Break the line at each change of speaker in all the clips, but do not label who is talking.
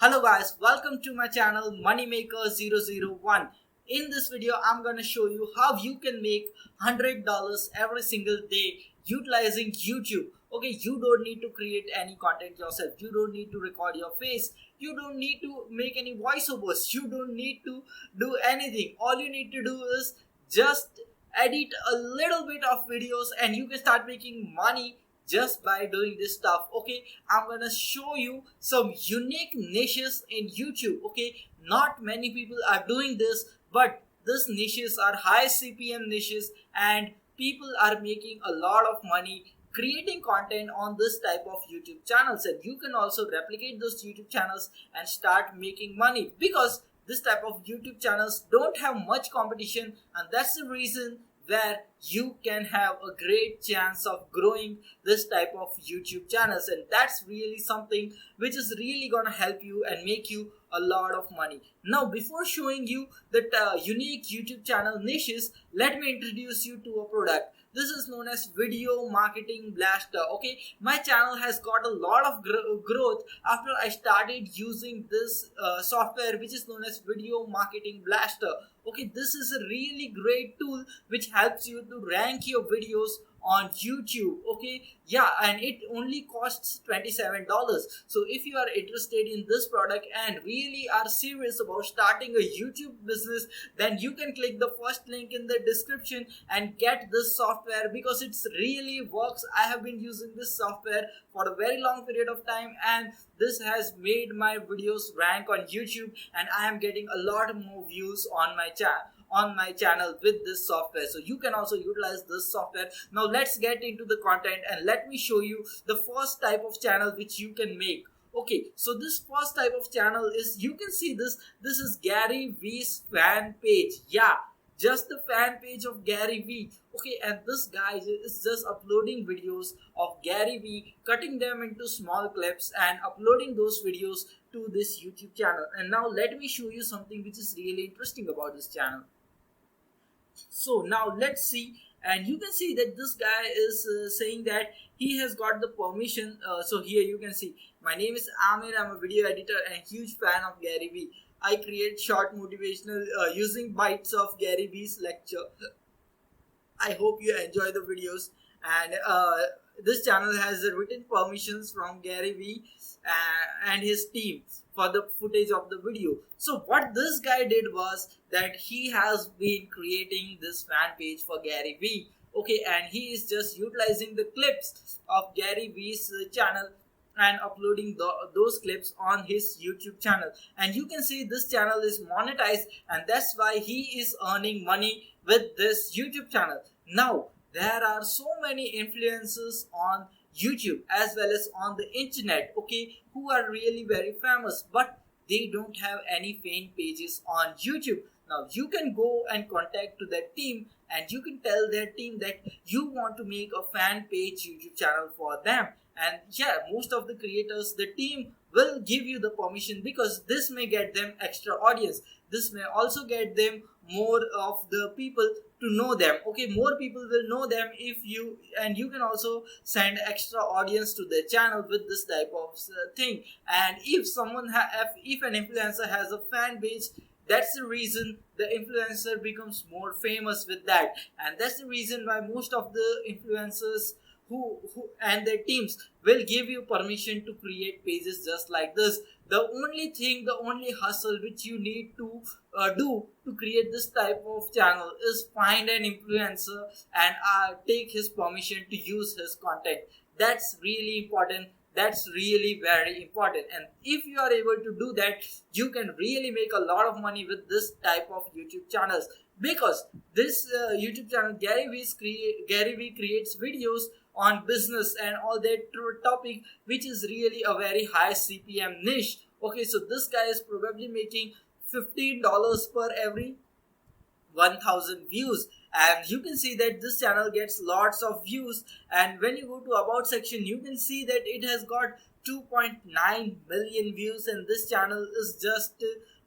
Hello guys, welcome to my channel Moneymaker001. In this video, I'm gonna show you how you can make $100 every single day utilizing YouTube. Okay, you don't need to create any content yourself. You don't need to record your face. You don't need to make any voiceovers. You don't need to do anything. All you need to do is just edit a little bit of videos and you can start making money just by doing this stuff. Okay, I'm gonna show you some unique niches in YouTube. Okay, not many people are doing this, but these niches are high CPM niches and people are making a lot of money creating content on this type of YouTube channels, and you can also replicate those YouTube channels and start making money because this type of YouTube channels don't have much competition, and that's the reason where you can have a great chance of growing this type of YouTube channels, and that's really something which is really gonna help you and make you a lot of money. Now, before showing you the unique YouTube channel niches, let me introduce you to a product. This is known as Video Marketing Blaster. Okay, my channel has got a lot of growth after I started using this software which is known as Video Marketing Blaster. Okay, this is a really great tool which helps you to rank your videos on YouTube. Okay, yeah, and it only costs $27. So if you are interested in this product and really are serious about starting a YouTube business, then you can click the first link in the description and get this software because it's really works. I have been using this software for a very long period of time, and this has made my videos rank on YouTube, and I am getting a lot more views on my channel with this software. So you can also utilize this software. Now let's get into the content and let me show you the first type of channel which you can make. Okay, so this first type of channel is, you can see this is Gary V's fan page. Yeah, just the fan page of Gary V. Okay, and this guy is just uploading videos of Gary V, cutting them into small clips and uploading those videos to this YouTube channel. And now let me show you something which is really interesting about this channel. So now let's see, and you can see that this guy is saying that he has got the permission. So here you can see, my name is Amir, I'm a video editor and huge fan of Gary V. I create short motivational using bites of Gary V's lecture. I hope you enjoy the videos, and this channel has written permissions from Gary V and his team for the footage of the video. So what this guy did was that he has been creating this fan page for Gary V. Okay, and he is just utilizing the clips of Gary V's channel and uploading those clips on his YouTube channel. And you can see this channel is monetized, and that's why he is earning money with this YouTube channel. Now, there are so many influencers on YouTube as well as on the internet, okay, who are really very famous, but they don't have any fan pages on YouTube. Now, you can go and contact to that team and you can tell their team that you want to make a fan page YouTube channel for them. And yeah, most of the creators, the team will give you the permission because this may get them extra audience. This may also get them more of the people to know them. Okay, more people will know them if you, and you can also send extra audience to their channel with this type of thing. And if someone if an influencer has a fan page, that's the reason the influencer becomes more famous with that. And that's the reason why most of the influencers who and their teams will give you permission to create pages just like this. The only hustle which you need to do to create this type of channel is find an influencer and take his permission to use his content. That's really important. That's really very important. And if you are able to do that, you can really make a lot of money with this type of YouTube channels, because this YouTube channel Gary V creates videos on business and all that topic, which is really a very high CPM niche. Okay, so this guy is probably making $15 per every 1000 views, and you can see that this channel gets lots of views. And when you go to about section, you can see that it has got 2.9 million views, and this channel is just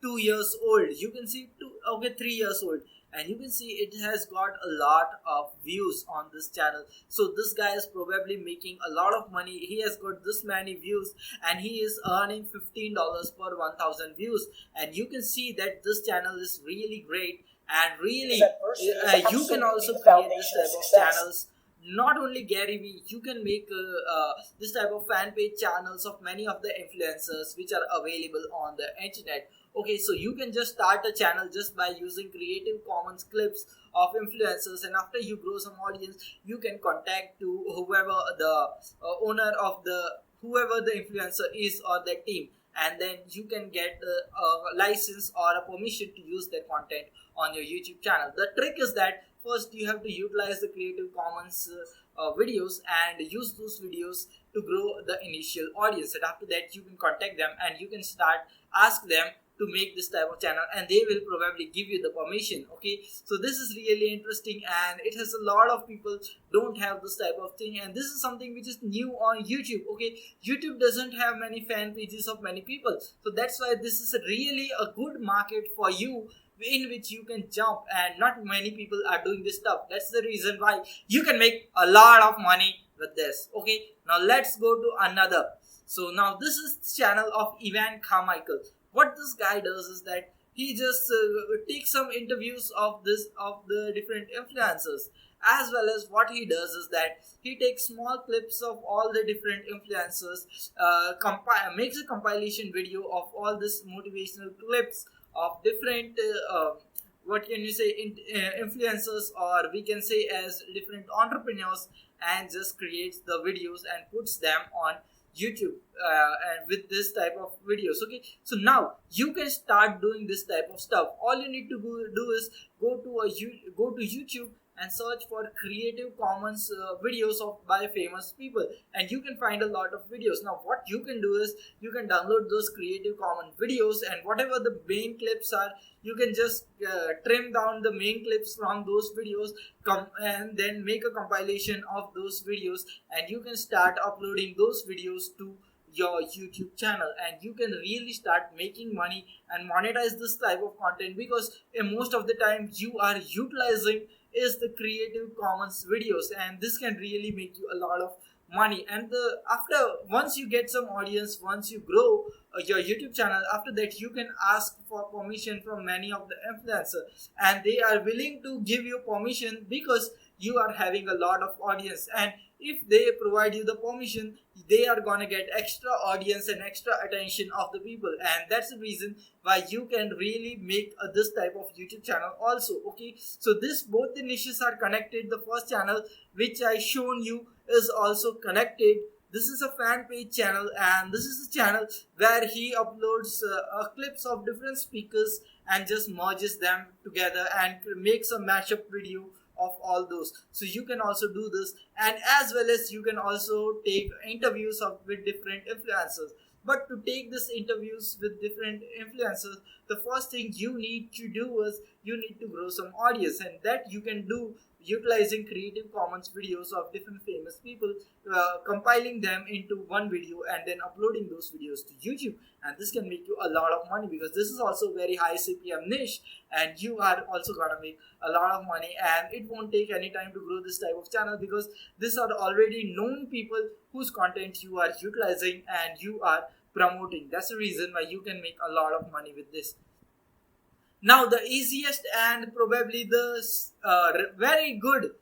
2 years old. You can see 3 years old, and you can see it has got a lot of views on this channel. So this guy is probably making a lot of money. He has got this many views and he is earning $15 per 1000 views, and you can see that this channel is really great. And really you can also create this type of channels. Not only Gary Vee, you can make this type of fan page channels of many of the influencers which are available on the internet. Okay, so you can just start a channel just by using Creative Commons clips of influencers, and after you grow some audience, you can contact to whoever the owner of the whoever the influencer is or their team, and then you can get a license or a permission to use their content on your YouTube channel. The trick is that first you have to utilize the Creative Commons videos and use those videos to grow the initial audience, and after that you can contact them and you can start ask them to make this type of channel, and they will probably give you the permission. Okay, so this is really interesting, and it has a lot of people don't have this type of thing, and this is something which is new on YouTube. Okay, YouTube doesn't have many fan pages of many people, so that's why this is really a good market for you in which you can jump, and not many people are doing this stuff. That's the reason why you can make a lot of money with this. Okay, now let's go to another. So now this is the channel of Evan Carmichael. What this guy does is that he just takes some interviews of the different influencers, as well as what he does is that he takes small clips of all the different influencers, makes a compilation video of all this motivational clips of different what can you say influencers, or we can say as different entrepreneurs, and just creates the videos and puts them on YouTube and with this type of videos. Okay, so now you can start doing this type of stuff. All you need to do is go to YouTube and search for Creative Commons videos of by famous people, and you can find a lot of videos. Now what you can do is you can download those Creative Commons videos, and whatever the main clips are, you can just trim down the main clips from those videos, and then make a compilation of those videos, and you can start uploading those videos to your YouTube channel, and you can really start making money and monetize this type of content, because most of the time you are utilizing is the Creative Commons videos, and this can really make you a lot of money. And after once you get some audience, once you grow your YouTube channel, after that you can ask for permission from many of the influencers, and they are willing to give you permission because you are having a lot of audience, and if they provide you the permission, they are gonna get extra audience and extra attention of the people, and that's the reason why you can really make this type of YouTube channel also. Okay, so this both the niches are connected. The first channel which I shown you is also connected. This is a fan page channel, and this is a channel where he uploads clips of different speakers and just merges them together and makes a mashup video of all those. So you can also do this, and as well as you can also take interviews with different influencers. But to take this interviews with different influencers, the first thing you need to do is you need to grow some audience, and that you can do utilizing Creative Commons videos of different famous people, compiling them into one video and then uploading those videos to YouTube. And this can make you a lot of money, because this is also very high CPM niche, and you are also gonna make a lot of money, and it won't take any time to grow this type of channel, because these are already known people whose content you are utilizing and you are promoting. That's the reason why you can make a lot of money with this. Now the easiest and probably the very good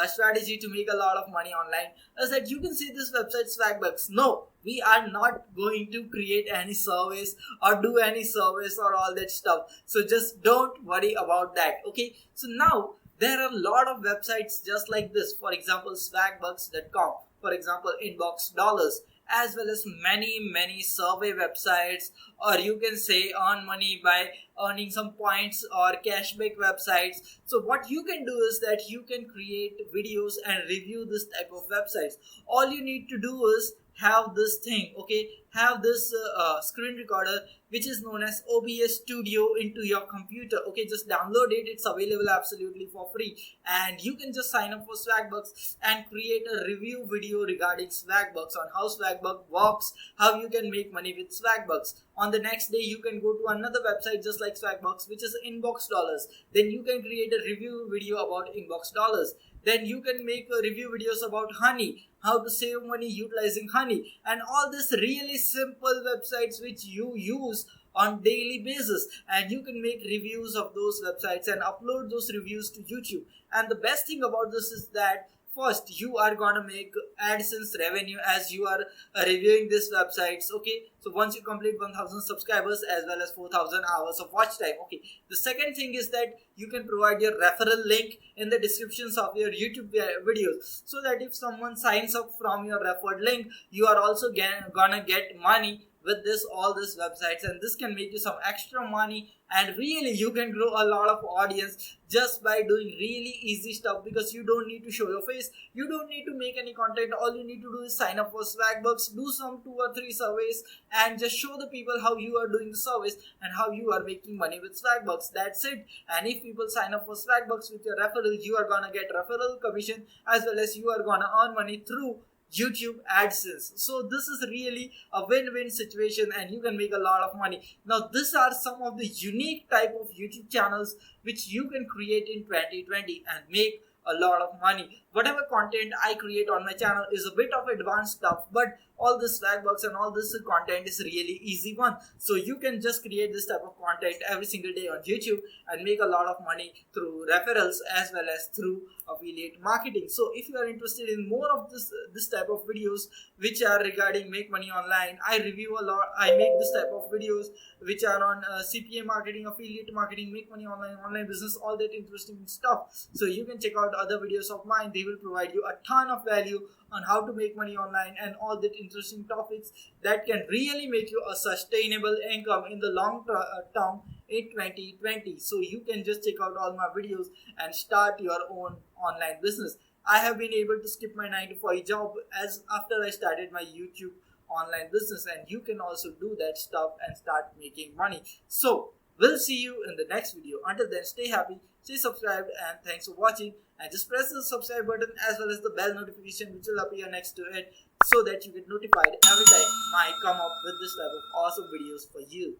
strategy to make a lot of money online is that you can see this website Swagbucks. No, we are not going to create any service or do any service or all that stuff. So just don't worry about that. Okay, so now there are a lot of websites just like this. For example, swagbucks.com, for example, Inbox Dollars, as well as many survey websites, or you can say earn money by earning some points or cashback websites. So what you can do is that you can create videos and review this type of websites. All you need to do is have this thing, okay, have this screen recorder which is known as OBS Studio into your computer. Okay, just download it. It's available absolutely for free, and you can just sign up for Swagbucks and create a review video regarding Swagbucks, on how Swagbucks works, how you can make money with Swagbucks. On the next day, you can go to another website just like Swagbucks, which is Inbox Dollars. Then you can create a review video about Inbox Dollars. Then you can make review videos about honey, how to save money utilizing honey, and all these really simple websites which you use on daily basis, and you can make reviews of those websites and upload those reviews to YouTube. And the best thing about this is that first you are gonna make AdSense revenue as you are reviewing these websites. Okay, so once you complete 1000 subscribers as well as 4000 hours of watch time. Okay, the second thing is that you can provide your referral link in the descriptions of your YouTube videos, so that if someone signs up from your referred link, you are also gonna get money with this all these websites, and this can make you some extra money, and really you can grow a lot of audience just by doing really easy stuff, because you don't need to show your face, you don't need to make any content. All you need to do is sign up for Swagbucks, do some 2 or 3 surveys, and just show the people how you are doing the service and how you are making money with Swagbucks. That's it. And if people sign up for Swagbucks with your referral, you are gonna get referral commission as well as you are gonna earn money through YouTube AdSense. So this is really a win-win situation, and you can make a lot of money. Now these are some of the unique type of YouTube channels which you can create in 2020 and make a lot of money. Whatever content I create on my channel is a bit of advanced stuff, but all this Swagbucks and all this content is really easy one. So you can just create this type of content every single day on YouTube and make a lot of money through referrals as well as through affiliate marketing. So if you are interested in more of this type of videos which are regarding make money online, I review a lot, I make this type of videos which are on CPA marketing, affiliate marketing, make money online business, all that interesting stuff. So you can check out other videos of mine. They will provide you a ton of value on how to make money online and all that interesting topics that can really make you a sustainable income in the long term in 2020. So you can just check out all my videos and start your own online business. I have been able to skip my 9 to 5 job as after I started my YouTube online business, and you can also do that stuff and start making money. So we'll see you in the next video. Until then, stay happy, stay subscribed, and thanks for watching. And just press the subscribe button as well as the bell notification which will appear next to it, so that you get notified every time I come up with this type of awesome videos for you.